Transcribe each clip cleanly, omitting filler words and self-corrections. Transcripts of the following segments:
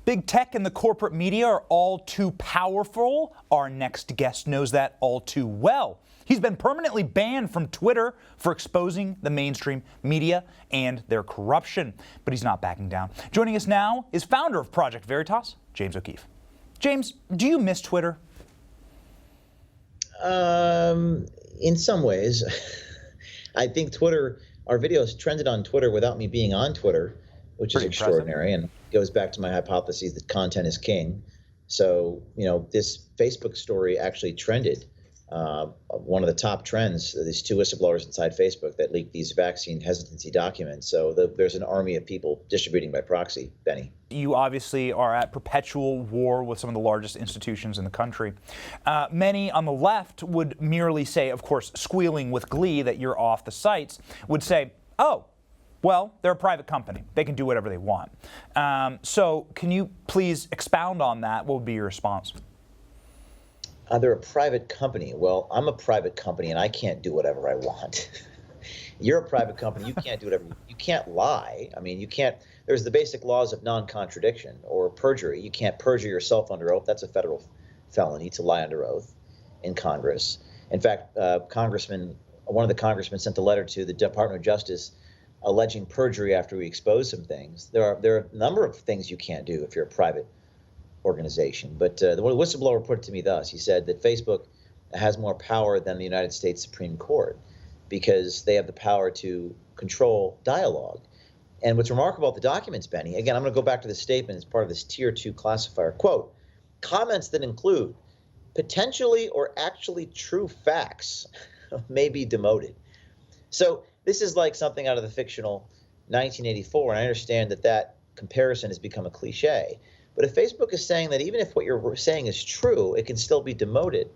Big tech and the corporate media are all too powerful. Our next guest knows that all too well. He's been permanently banned from Twitter for exposing the mainstream media and their corruption, but he's not backing down. Joining us now is founder of Project Veritas, James O'Keefe. James, do you miss Twitter? In some ways. I think Twitter, our videos trended on Twitter without me being on Twitter, which is extraordinary, and goes back to my hypothesis that content is king. So, this Facebook story actually trended. One of the top trends, these two whistleblowers inside Facebook that leaked these vaccine hesitancy documents. So there's an army of people distributing by proxy, Benny. You obviously are at perpetual war with some of the largest institutions in the country. Many on the left would merely say, of course, squealing with glee that you're off the sites, would say, oh, well, they're a private company. They can do whatever they want. So can you please expound on that? What would be your response? They're a private company. Well, I'm a private company, and I can't do whatever I want. You're a private company. You can't do whatever. You can't lie. I mean, you can't. There's the basic laws of non-contradiction or perjury. You can't perjure yourself under oath. That's a federal felony to lie under oath in Congress. In fact, one of the congressmen sent a letter to the Department of Justice alleging perjury after we exposed some things. There are a number of things you can't do if you're a private organization. But the whistleblower put it to me thus. He said that Facebook has more power than the United States Supreme Court because they have the power to control dialogue. And what's remarkable about the documents, Benny, again, I'm going to go back to the statement as part of this Tier 2 classifier, quote, comments that include potentially or actually true facts may be demoted. So this is like something out of the fictional 1984, and I understand that comparison has become a cliche. But if Facebook is saying that even if what you're saying is true, it can still be demoted,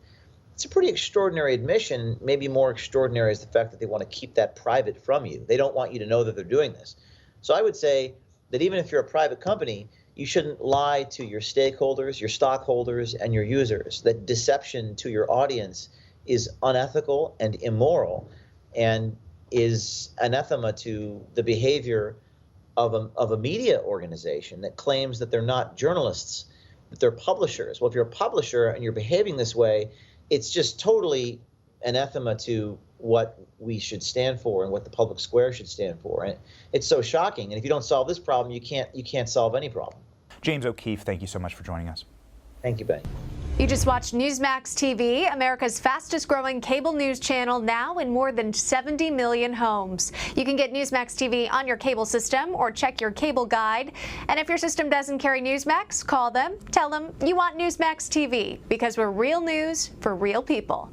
it's a pretty extraordinary admission. Maybe more extraordinary is the fact that they want to keep that private from you. They don't want you to know that they're doing this. So I would say that even if you're a private company, you shouldn't lie to your stakeholders, your stockholders, and your users. That deception to your audience is unethical and immoral and is anathema to the behavior of a media organization that claims that they're not journalists, that they're publishers. Well, if you're a publisher and you're behaving this way, it's just totally anathema to what we should stand for and what the public square should stand for. And it's so shocking. And if you don't solve this problem, you can't solve any problem. James O'Keefe, thank you so much for joining us. Thank you, Ben. You just watched Newsmax TV, America's fastest growing cable news channel, now in more than 70 million homes. You can get Newsmax TV on your cable system or check your cable guide. And if your system doesn't carry Newsmax, call them, tell them you want Newsmax TV, because we're real news for real people.